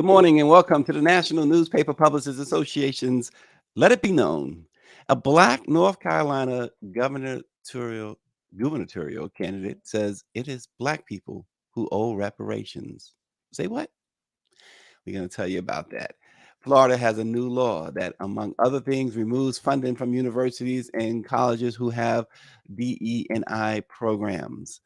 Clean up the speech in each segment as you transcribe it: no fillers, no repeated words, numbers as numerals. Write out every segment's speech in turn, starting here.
Good morning and welcome to the National Newspaper Publishers Association's Let It Be Known. A black North Carolina gubernatorial candidate says it is black people who owe reparations. Say what? We're going to tell you about that. Florida has a new law that, among other things, removes funding from universities and colleges who have DE&I programs.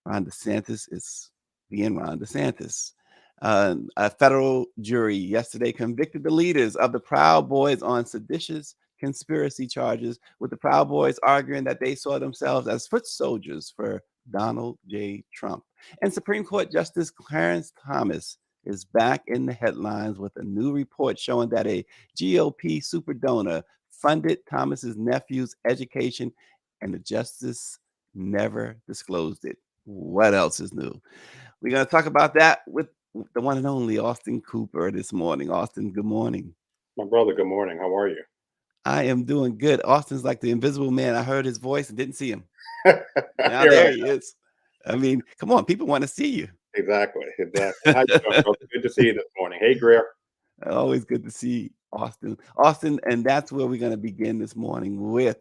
Ron DeSantis is being Ron DeSantis. A federal jury yesterday convicted the leaders of the Proud Boys on seditious conspiracy charges, with the Proud Boys arguing that they saw themselves as foot soldiers for Donald J. Trump. And Supreme Court Justice Clarence Thomas is back in the headlines with a new report showing that a GOP super donor funded Thomas's nephew's education, and the justice never disclosed it. What else is new? We're going to talk about that with the one and only Austin Cooper this morning. Austin, good morning. My brother, good morning. How are you? I am doing good. Austin's like the invisible man. I heard his voice and didn't see him. Now Here there I he am. is. I mean, come on, people want to see you. Exactly. How you doing, brother? Good to see you this morning. Hey, Greer. Always good to see Austin. Austin, and that's where we're going to begin this morning with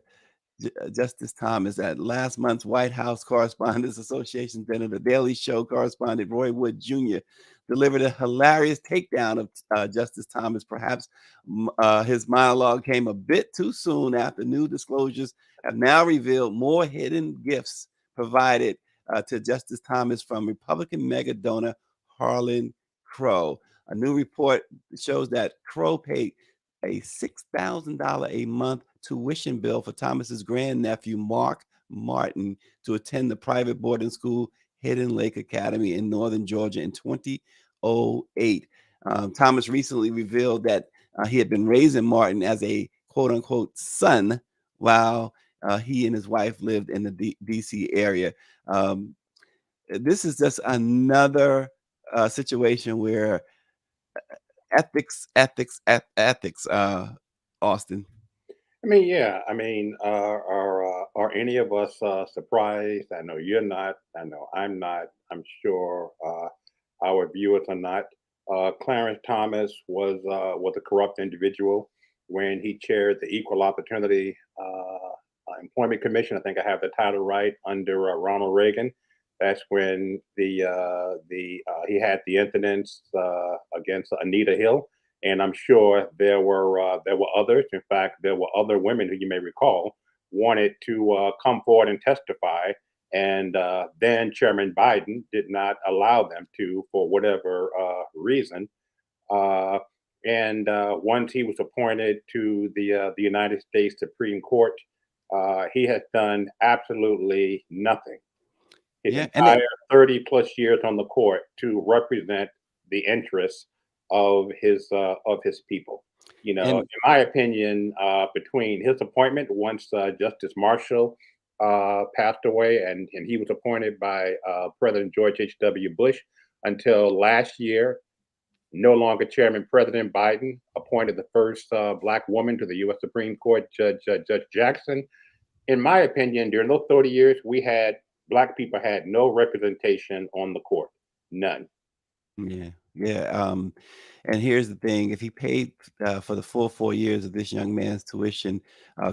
Justice Thomas. At last month's White House Correspondents Association dinner, the Daily Show correspondent Roy Wood Jr. delivered a hilarious takedown of Justice Thomas. Perhaps his monologue came a bit too soon after new disclosures have now revealed more hidden gifts provided to Justice Thomas from Republican mega donor Harlan Crow. A new report shows that Crow paid a $6,000 a month tuition bill for Thomas's grandnephew, Mark Martin, to attend the private boarding school Hidden Lake Academy in northern Georgia in 2008. Thomas recently revealed that he had been raising Martin as a quote-unquote son while he and his wife lived in the D.C. area. This is just another situation where ethics, Austin. I mean, yeah. I mean, are any of us surprised? I know you're not. I know I'm not. I'm sure our viewers are not. Clarence Thomas was a corrupt individual when he chaired the Equal Opportunity Employment Commission. I think I have the title right, under Ronald Reagan. That's when he had the incidents against Anita Hill, and I'm sure there were others. In fact, there were other women who you may recall wanted to come forward and testify, and then Chairman Biden did not allow them to for whatever reason. Uh, and once he was appointed to the United States Supreme Court, he has done absolutely nothing his Yeah, and entire 30 plus years on the court to represent the interests of his people. You know, in and my opinion, between his appointment once Justice Marshall passed away, and he was appointed by President George H.W. Bush until last year, no longer Chairman President Biden appointed the first black woman to the U.S. Supreme Court, Judge Jackson. In my opinion, during those 30 years, we had black people had no representation on the court, none. yeah, yeah. And here's the thing: if he paid for the full 4 years of this young man's tuition,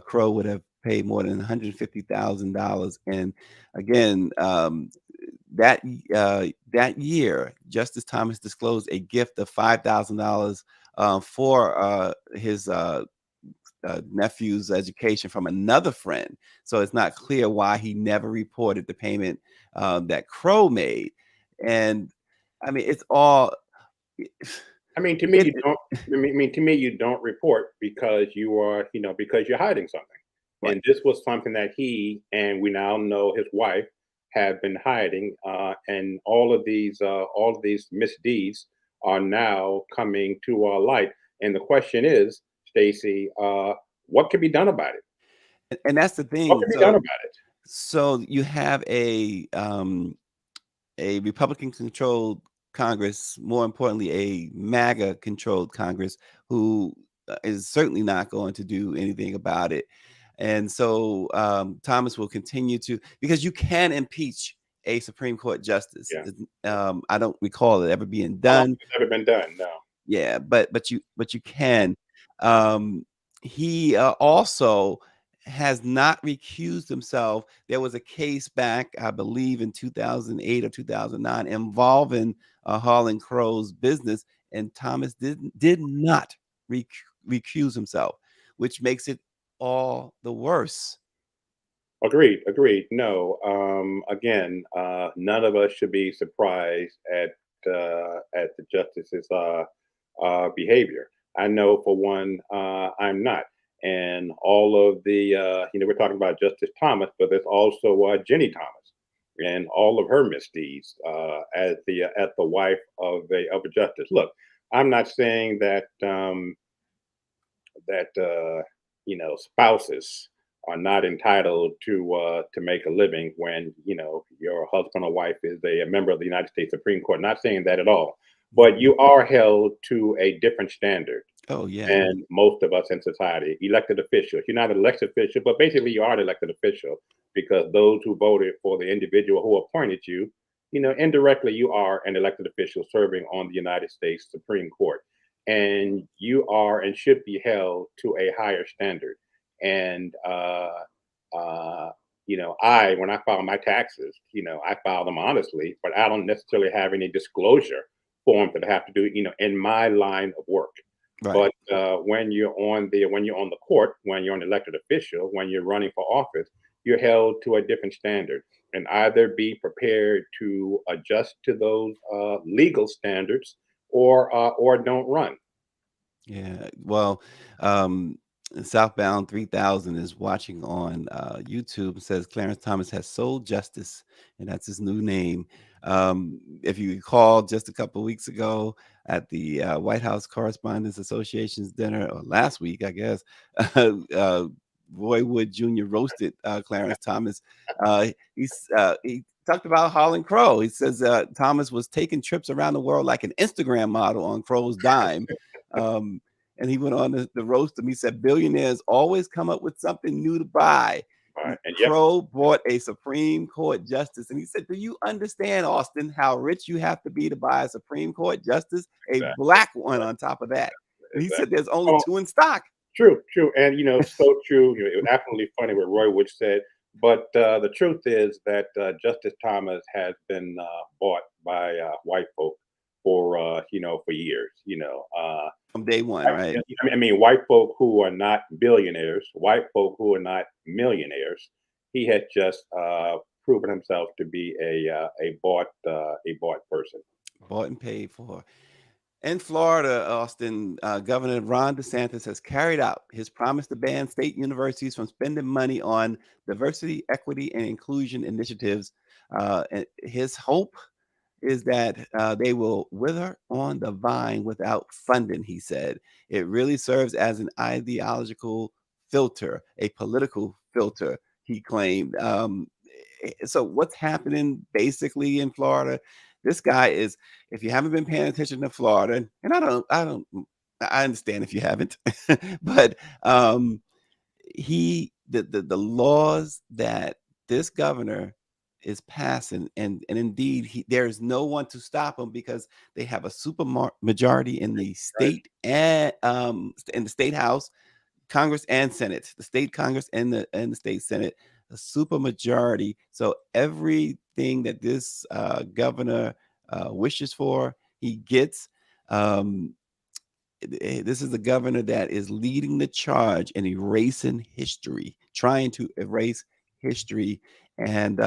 Crow would have paid more than $150,000. And again, that year, Justice Thomas disclosed a gift of $5,000 for his nephew's education from another friend. So it's not clear why he never reported the payment that Crow made. And I mean, it's all I mean, to me, it, you don't. To me, you don't report because you are, because you're hiding something. right. And this was something that he and we now know his wife have been hiding, and all of these misdeeds are now coming to light. And the question is, Stacy, what can be done about it? And that's the What thing. can be done about it? So you have a Republican controlled Congress, more importantly, a MAGA controlled Congress, who is certainly not going to do anything about it. And so Thomas will continue to, because you can impeach a Supreme Court justice. Yeah, I don't recall it ever being I don't done. think it's ever been done. No. Yeah, but you can. Um, he also has not recused himself. There was a case back, I believe, in 2008 or 2009 involving Harlan Crow's business, and Thomas did not rec- recuse himself, which makes it all the worse. Agreed, agreed. No, again, none of us should be surprised at the justice's behavior. I know for one, I'm not. And all of the, we're talking about Justice Thomas, but there's also Jenny Thomas and all of her misdeeds as the wife of a justice. Look, I'm not saying that spouses are not entitled to make a living when your husband or wife is a member of the United States Supreme Court. Not saying that at all, but Mhm. you are held to a different standard Oh yeah, than most of us in society. Elected officials, you're not an elected official, but basically you are an elected official because those who voted for the individual who appointed you, indirectly you are an elected official serving on the United States Supreme Court, and you are and should be held to a higher standard. And I when I file my taxes, I file them honestly, but I don't necessarily have any disclosure forms that I have to do, in my line of work. right. But when you're on the court, when you're an elected official, when you're running for office, you're held to a different standard, and either be prepared to adjust to those legal standards, or don't run. Yeah, well, um, Southbound 3000 is watching on YouTube and says Clarence Thomas has sold justice, and that's his new name. If you recall, just a couple of weeks ago at the White House Correspondents Association's dinner, or last week, I guess, uh, Roy Wood Jr. roasted Clarence Thomas. He talked about Harlan Crow. He says Thomas was taking trips around the world like an Instagram model on Crow's dime. Um, and he went on to roast him. He said, billionaires always come up with something new to buy. All right, and yep, Crow bought a Supreme Court justice. And he said, do you understand, Austin, how rich you have to be to buy a Supreme Court justice? A exactly, black one on top of that. And he said, exactly. there's only Oh, two in stock. true, true, and so true. It was absolutely funny what Roy Wood said, but the truth is that Justice Thomas has been bought by white folk for years. From day one, Yeah, right? I mean, white folk who are not billionaires, white folk who are not millionaires. He had just proven himself to be a bought person. Bought and paid for. In Florida, Austin, Governor Ron DeSantis has carried out his promise to ban state universities from spending money on diversity, equity, and inclusion initiatives. And his hope is that they will wither on the vine without funding, he said. It really serves as an ideological filter, a political filter, he claimed. So, what's happening basically in Florida? This guy is, if you haven't been paying attention to Florida, and I understand if you haven't, but the laws that this governor is passing, and indeed there is no one to stop him because they have a super majority in the Right. state and in the state house, Congress and Senate, the state Congress and the state Senate, a super majority. So everything that this governor wishes for, he gets. um this is the governor that is leading the charge in erasing history, trying to erase history. And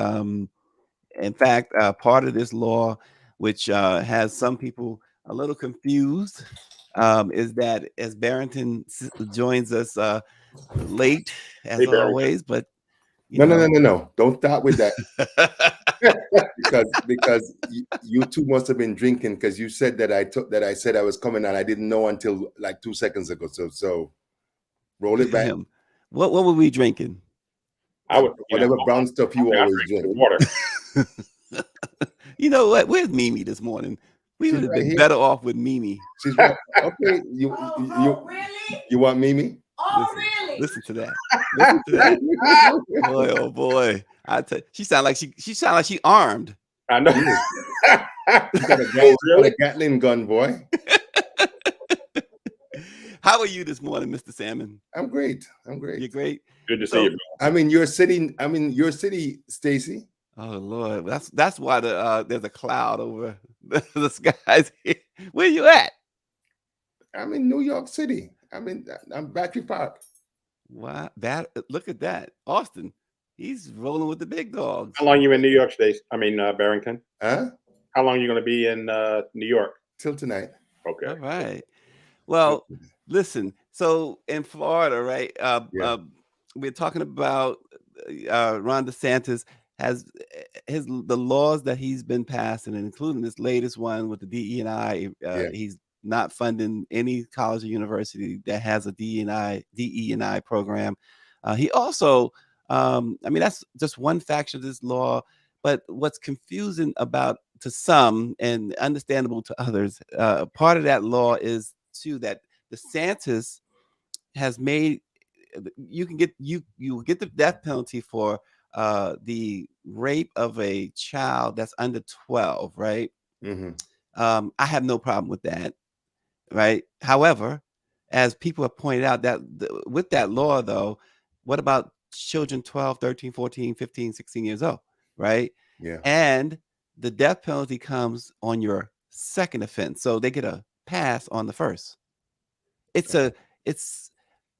in fact, part of this law, which has some people a little confused, is that as Barrington joins us late, Hey, as Barry. always, but you No, no, no, know. no, no. Don't start with that because you two must have been drinking because you said that I said I was coming and I didn't know until like 2 seconds ago. So roll Good it for back. him. What were we drinking? I would, Whatever brown stuff you I always drink drink. the water. You know what? Where's Mimi this morning? We She's would have right been here. better off with Mimi. She's right. Okay. Really? You want Mimi? Oh, Listen, really? listen to that. Listen to that. Boy, oh boy. She sound like she armed. I know. She got Oh, a really? Gatling gun, boy. How are you this morning, Mr. Salmon? I'm great. I'm You're great. great. Good to see So, you. I'm in your city. I'm in your city, Stacy. oh Lord, that's why there's a cloud over the skies here. Where you at? I'm in New York City. I'm Battery Park. Wow, that look at that, Austin. He's rolling with the big dogs. How long you in New York, Stace? Barrington. Huh? How long you going to be in New York? Till tonight. Okay. All right. Well, listen. So in Florida, right? Yeah. We're talking about Ron DeSantis has the laws that he's been passing, and including this latest one with the DE&I. Yeah. He's not funding any college or university that has a DE&I program. He also, I mean, that's just one faction of this law. But what's confusing about to some and understandable to others, part of that law is too that DeSantis has made you can get you get the death penalty for the rape of a child that's under 12, right? Mm-hmm. I have no problem with that, right? However, as people have pointed out, that with that law, though, what about children 12, 13, 14, 15, 16 years old, right? Yeah. And the death penalty comes on your second offense, so they get a pass on the first. It's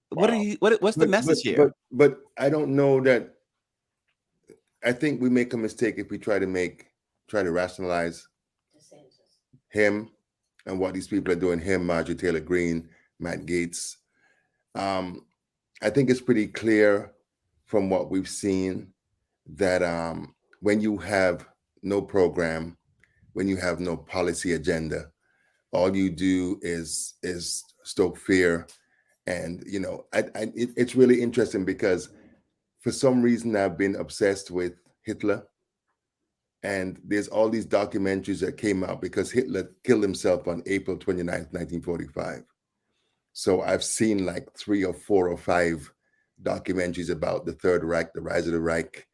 what are Wow. you what's the message here? But I don't know that. I think we make a mistake if we try to rationalize him and what these people are doing. Him, Marjorie Taylor Greene, Matt Gaetz. I think it's pretty clear from what we've seen that when you have no program, when you have no policy agenda, all you do is stoke fear. And it's really interesting because for some reason I've been obsessed with Hitler, and there's all these documentaries that came out because Hitler killed himself on April 29th, 1945. So I've seen like 3 or 4 or 5 documentaries about the Third Reich, the rise of the Reich,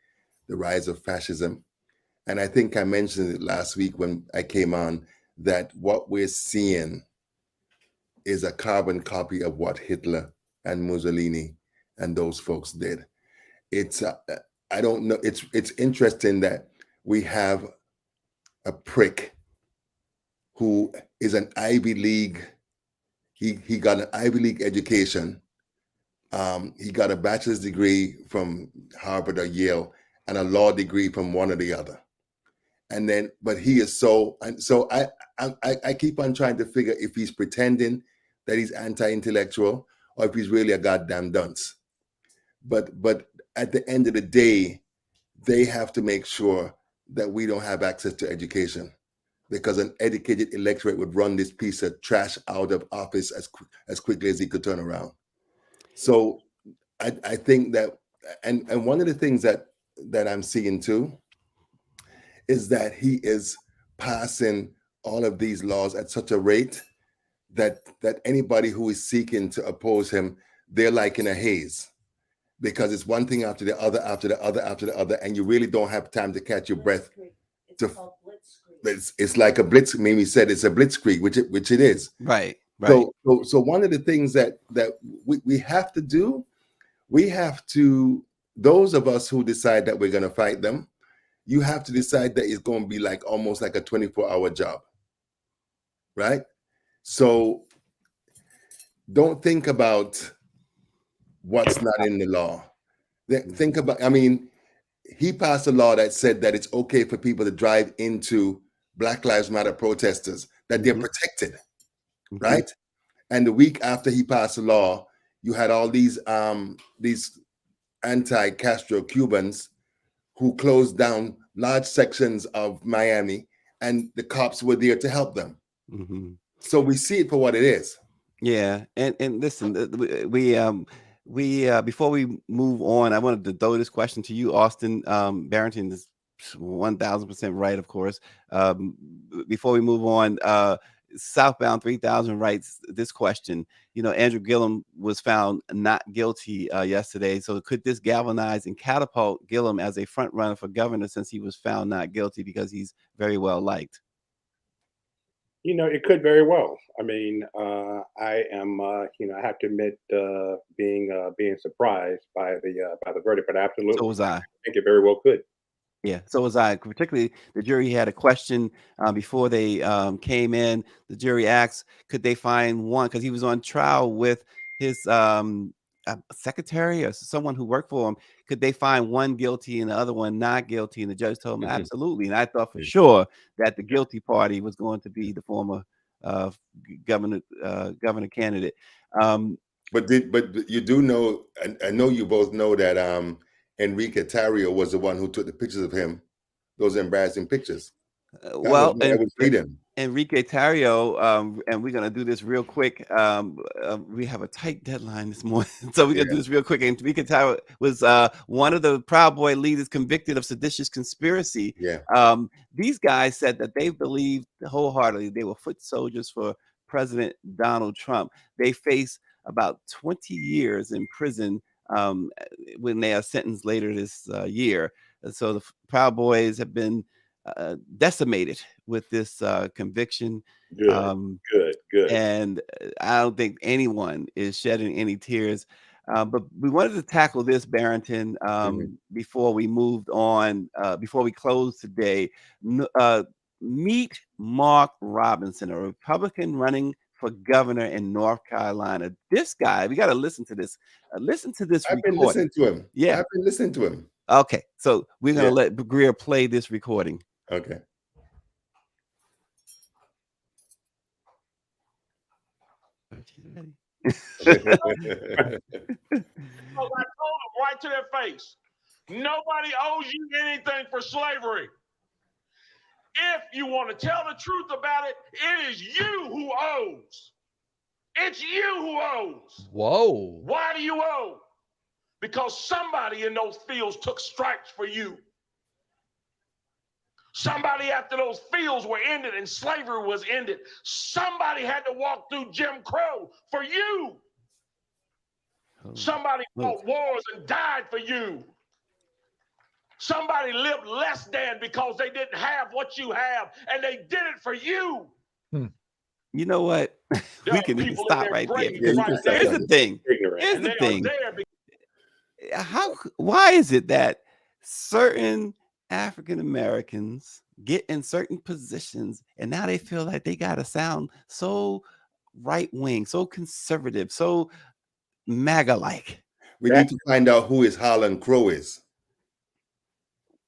the rise of fascism. And I think I mentioned it last week when I came on that what we're seeing is a carbon copy of what Hitler and Mussolini and those folks did. It's I don't know. It's interesting that we have a prick who is an Ivy League. He got an Ivy League education. He got a bachelor's degree from Harvard or Yale and a law degree from one or the other. And then, but he is so, and so I keep on trying to figure if he's pretending that he's anti-intellectual or if he's really a goddamn dunce. But at the end of the day, they have to make sure that we don't have access to education, because an educated electorate would run this piece of trash out of office as quickly as he could turn around. So I think that, and one of the things that I'm seeing too is that he is passing all of these laws at such a rate that anybody who is seeking to oppose him, they're like in a haze, because it's one thing after the other, after the other, after the other, and you really don't have time to catch your breath. It's like a blitz. Mimi said it's a blitzkrieg, which it is. Right. So one of the things that we have to do, we have to, those of us who decide that we're going to fight them, you have to decide that it's going to be like almost like a 24-hour job, right? So don't think about what's not in the law. Think about, I mean, he passed a law that said that it's okay for people to drive into Black Lives Matter protesters, that they're protected, right? And the week after he passed the law, you had all these anti-Castro Cubans who closed down large sections of Miami, and the cops were there to help them. So we see it for what it is. Yeah, and listen, we before we move on, I wanted to throw this question to you, Austin. Barrington is 1000% right, of course. Before we move on, Southbound 3000 writes this question. You know, Andrew Gillum was found not guilty yesterday. So could this galvanize and catapult Gillum as a front runner for governor, since he was found not guilty, because he's very well liked? It could very well. I mean, I am, I have to admit, being surprised by the verdict, but So absolutely, was I. I think it very well could. Yeah, so was I. Particularly, the jury had a question before they came in. The jury asked, could they find one because he was on trial with his secretary or someone who worked for him. Could they find one guilty and the other one not guilty? And the judge told him Mhm. absolutely. And I thought for Yeah. sure that the guilty party was going to be the former uh, governor candidate. Um, But you do know, I know you both know that Enrique Tarrio was the one who took the pictures of him, those embarrassing pictures. That was well, me. I was reading. Enrique Tarrio, and we're gonna do this real quick. We have a tight deadline this morning, so we're gonna do Yeah. this real quick. Enrique Tarrio was one of the Proud Boy leaders convicted of seditious conspiracy. Yeah. These guys said that they believed wholeheartedly they were foot soldiers for President Donald Trump. They face about 20 years in prison when they are sentenced later this year. So the Proud Boys have been decimated with this conviction. Good, Um, good, good. and I don't think anyone is shedding any tears. But we wanted to tackle this, Barrington, Mhm. before we moved on, before we close today. Meet Mark Robinson, a Republican running for governor in North Carolina. This guy, we got to listen to this. Listen to this I've been recording. listening to him. Yeah. I've been listening to him. Okay. So we're going to Yeah. let Greer play this recording. Okay. Because I told them right to their face, nobody owes you anything for slavery. If you want to tell the truth about it, it is you who owes. It's you who owes. Whoa. Why do you owe? Because somebody in those fields took stripes for you. Somebody after those fields were ended and slavery was ended, somebody had to walk through Jim Crow for you. Somebody fought wars and died for you. Somebody lived less than because they didn't have what you have, and they did it for you. You know what? There We are can people in stop their right there. graves Because you can right stop now, here's right the thing. Ignorant. Here's and the they are thing. there because Why is it that certain African Americans get in certain positions and now they feel like they got to sound so right wing, so conservative, so MAGA like? We need to find out who his Harlan Crow is.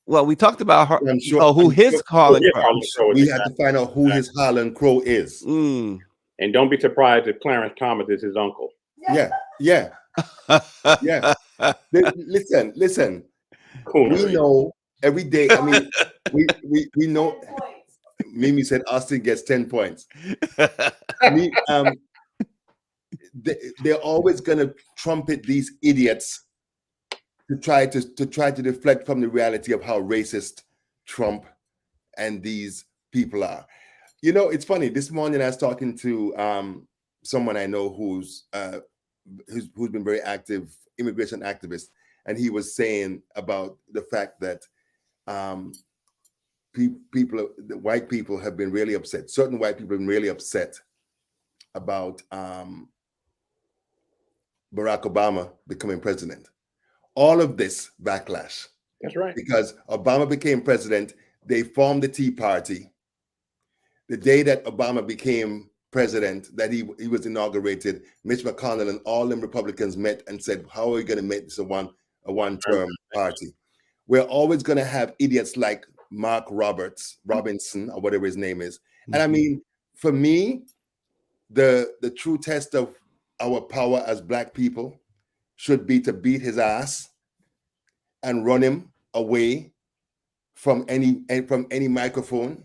Well, we talked about I'm sure. who his Harlan Yes, Crow. Harlan Crow is We have to find out who his Harlan Crow is. Mm. And don't be surprised if Clarence Thomas is his uncle. Yeah. Yeah. Yeah. Listen. We Coonery. know every day. I mean, we know. 10 points. Mimi said Austin gets 10 points. They're always going to trumpet these idiots to try to deflect from the reality of how racist Trump and these people are. You know, it's funny. This morning I was talking to someone I know who's been very active, immigration activist, and he was saying about the fact that white people have been really upset. Certain white people have been really upset about Barack Obama becoming president. All of this backlash. That's right. Because Obama became president, they formed the Tea Party. The day that Obama became president, that he was inaugurated, Mitch McConnell and all them Republicans met and said, how are we going to make this a one-term party? We're always going to have idiots like Mark Robinson, or whatever his name is. And I mean, for me, the true test of our power as Black people should be to beat his ass and run him away from any microphone.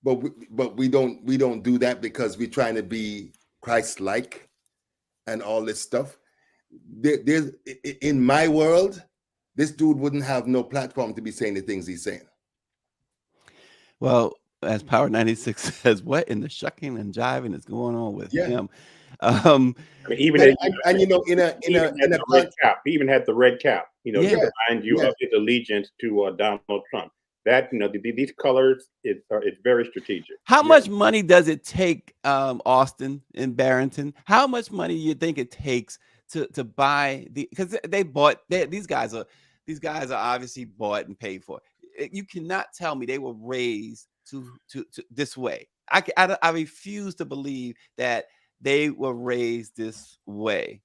But we don't do that because we're trying to be Christ-like and all this stuff. There's in my world, this dude wouldn't have no platform to be saying the things he's saying. Well, as Power 96 says, what in the shucking and jiving is going on with him? I mean, even and you know, in a red cap, he even had the red cap, Yeah. to remind you of his allegiance to Donald Trump. That these colors it's very strategic. How much money does it take, Austin and Barrington? How much money do you think it takes to buy because these guys are obviously bought and paid for. You cannot tell me they were raised to this way. I refuse to believe that they were raised this way.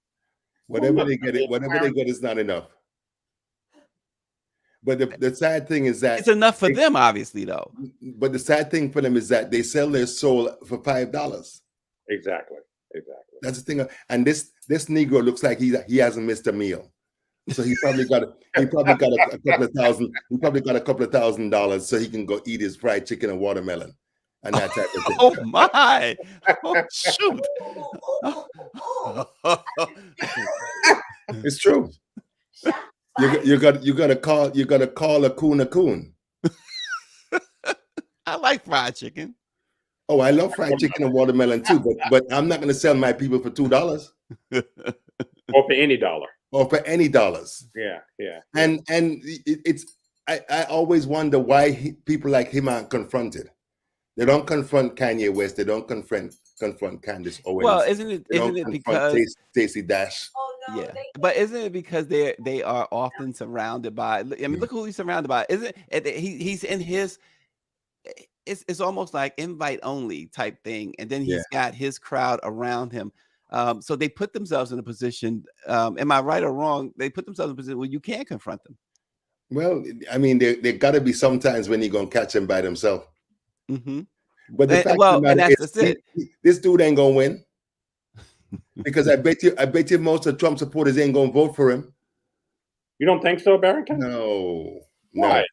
Whatever they get is not enough. But the sad thing is that it's enough for them, obviously, though. But the sad thing for them is that they sell their soul for $5. Exactly. That's the thing. And this Negro looks like he hasn't missed a meal. So he probably got a couple of thousand. He probably got a couple of $1,000 so he can go eat his fried chicken and watermelon and that type of thing. Oh my! Oh, shoot! It's true. You gotta call a coon. I like fried chicken. Oh, I love fried chicken and watermelon too, but I'm not gonna sell my people for $2 or for any dollar. Or for any dollars. Yeah. And I always wonder why people like him aren't confronted. They don't confront Kanye West. They don't confront Candace Owens. Well, isn't it because Stacey Dash? Oh no, yeah, but isn't it because they are often surrounded by? I mean, look who he's surrounded by. Isn't it? He's in his. It's almost like invite only type thing, and then he's got his crowd around him. So they put themselves in a position. Am I right or wrong? They put themselves in a position where you can't confront them. Well, I mean, there got to be sometimes when you're gonna catch him by himself. Mm-hmm. But the fact of the matter is, this dude ain't gonna win because I bet you most of Trump supporters ain't gonna vote for him. You don't think so, Barrington? No. Why?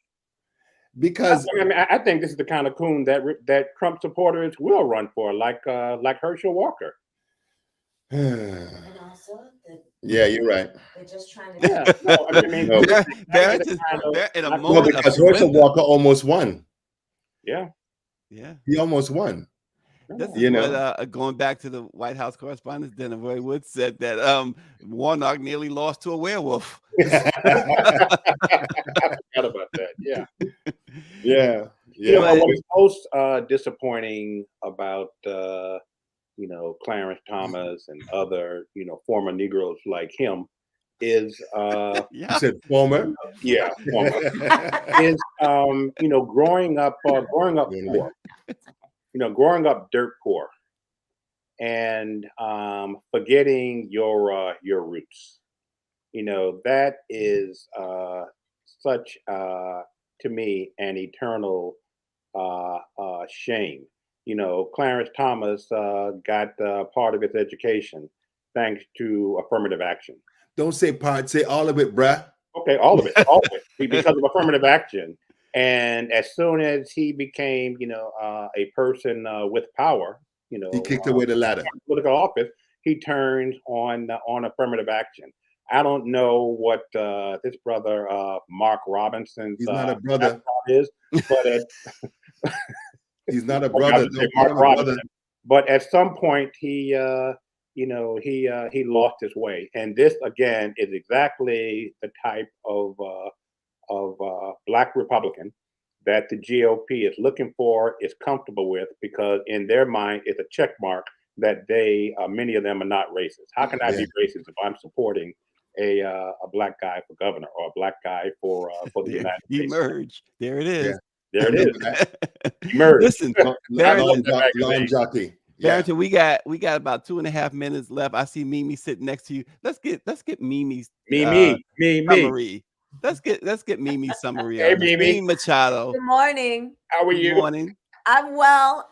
Because I think this is the kind of coon that Trump supporters will run for, like Herschel Walker. And also, yeah, you're right. they're just trying to. Yeah, no, I mean, in a moment because Herschel Walker almost won. Yeah, he almost won. This is what, going back to the White House Correspondents' Dinner, Roy Wood said that Warnock nearly lost to a werewolf. I forgot about that. Yeah. What's most disappointing about Clarence Thomas and other former Negroes like him is you said former? Yeah, former. Is growing up poor. Growing up dirt poor and forgetting your roots. That is such to me an eternal shame. Clarence Thomas got part of his education thanks to affirmative action. Don't say part, say all of it, bruh. Okay, all of it, because of affirmative action. And as soon as he became, a person with power, he kicked away the ladder. Political office, he turned on affirmative action. I don't know what this brother Mark Robinson's he's not a brother is, but he's not a brother. Mark Robinson. But at some point, he lost his way, and this again is exactly the type of Black Republican that the GOP is looking for, is comfortable with, because in their mind it's a check mark that many of them are not racist. How can I be racist if I'm supporting a Black guy for governor or a Black guy for the United States? Emerge. There it is. Yeah. There it is. Emerge. Listen, long jockey. Barrington, we got about 2.5 minutes left. I see Mimi sitting next to you. Let's get Mimi's summary. Let's get Mimi's summary. Hey, Mimi Machado. Good morning. How are you? Good morning. I'm well.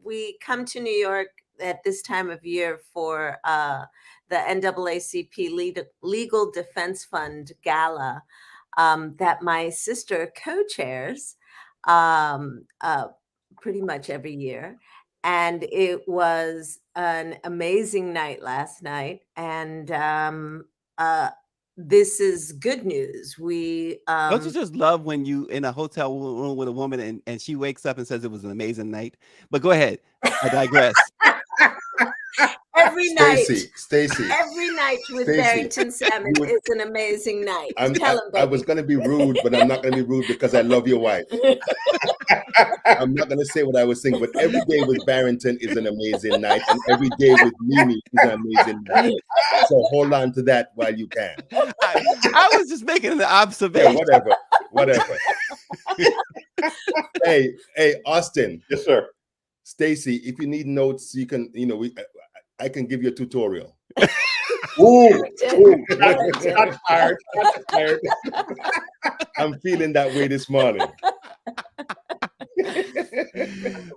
We come to New York at this time of year for the NAACP Legal Defense Fund Gala that my sister co-chairs pretty much every year. And it was an amazing night last night. And this is good news. We don't you just love when you in a hotel room with a woman and she wakes up and says it was an amazing night? But go ahead. I digress. every night. Stacy. Every night with Stacey, Barrington Salmon you would- is an amazing night. Tell him, I was going to be rude, but I'm not going to be rude because I love your wife. I'm not going to say what I was saying, but every day with Barrington is an amazing night, and every day with Mimi is an amazing night. So hold on to that while you can. I was just making an Yeah, observation. whatever. Hey, Austin. Yes, sir. Stacy, if you need notes, you can, I can give you a tutorial. Shots fired. I'm feeling that way this morning.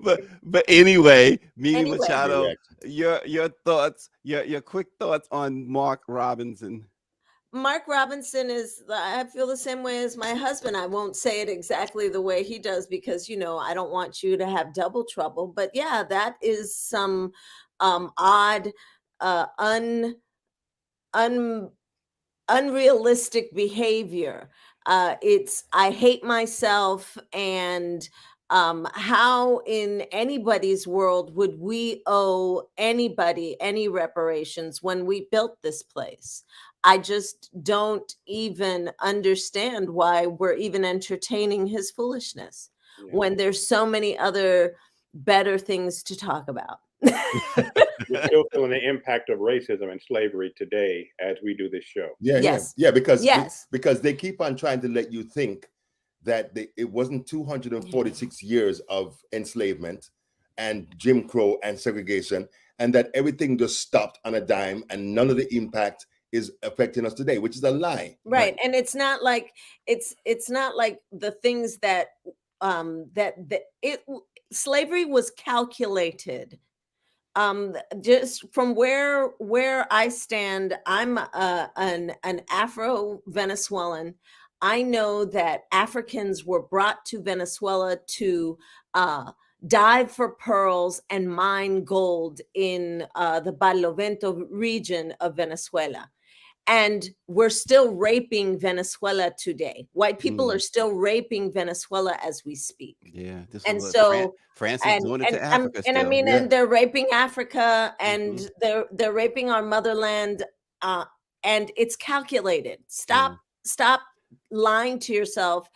but anyway, Mimi Anyway. Machado, your thoughts, your quick thoughts on Mark Robinson. Mark Robinson I feel the same way as my husband. I won't say it exactly the way he does because, I don't want you to have double trouble. But yeah, that is some odd, unrealistic behavior. I hate myself, and how in anybody's world would we owe anybody any reparations when we built this place? I just don't even understand why we're even entertaining his foolishness when there's so many other better things to talk about. We're still feeling the impact of racism and slavery today as we do this show. Yes. Because they keep on trying to let you think that it wasn't 246 years of enslavement and Jim Crow and segregation, and that everything just stopped on a dime and none of the impact is affecting us today, which is a lie. Right. And it's not like the things that slavery was calculated. Just from where I stand, I'm an Afro-Venezuelan. I know that Africans were brought to Venezuela to dive for pearls and mine gold in the Barlovento region of Venezuela. And we're still raping Venezuela today. White people are still raping Venezuela as we speak. Yeah. And so France is doing it to Africa still. and they're raping Africa, and they're raping our motherland, and it's calculated. Stop lying to yourself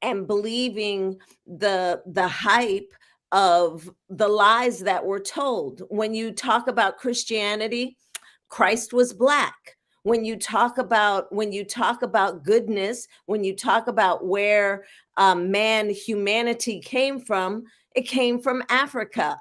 and believing the hype of the lies that were told. When you talk about Christianity, Christ was Black. When you talk about goodness, when you talk about where humanity came from, it came from Africa.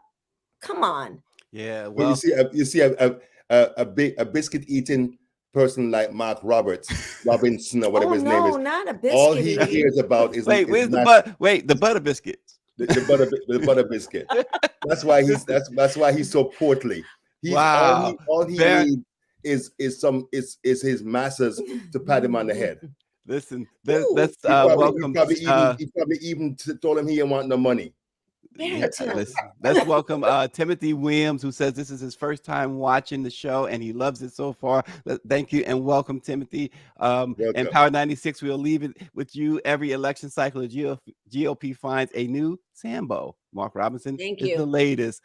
Come on. Yeah. Well, you see a biscuit eating person like Mark Robinson or whatever his name is. Not a biscuit. All he cares about is the butter biscuits. The butter biscuit. That's why he's so portly. All he needs is his masters to pat him on the head. Listen, let's welcome. He probably even told him he didn't want no money. Let's welcome Timothy Williams, who says this is his first time watching the show and he loves it so far. Thank you and welcome, Timothy. And Power 96, we'll leave it with you. Every election cycle, the GOP finds a new Sambo. Mark Robinson is the latest.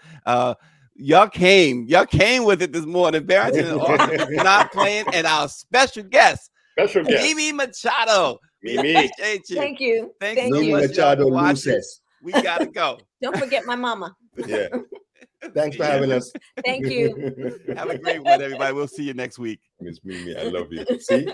Y'all came with it this morning. Barrington and Austin is not playing, and our special guest, Mimi Machado. Mimi. Thank you. Thank you. Mimi Machado Luces. We gotta go. Don't forget my mama. Yeah. Thanks for having us. Thank you. Have a great one, everybody. We'll see you next week. Miss Mimi, I love you. See?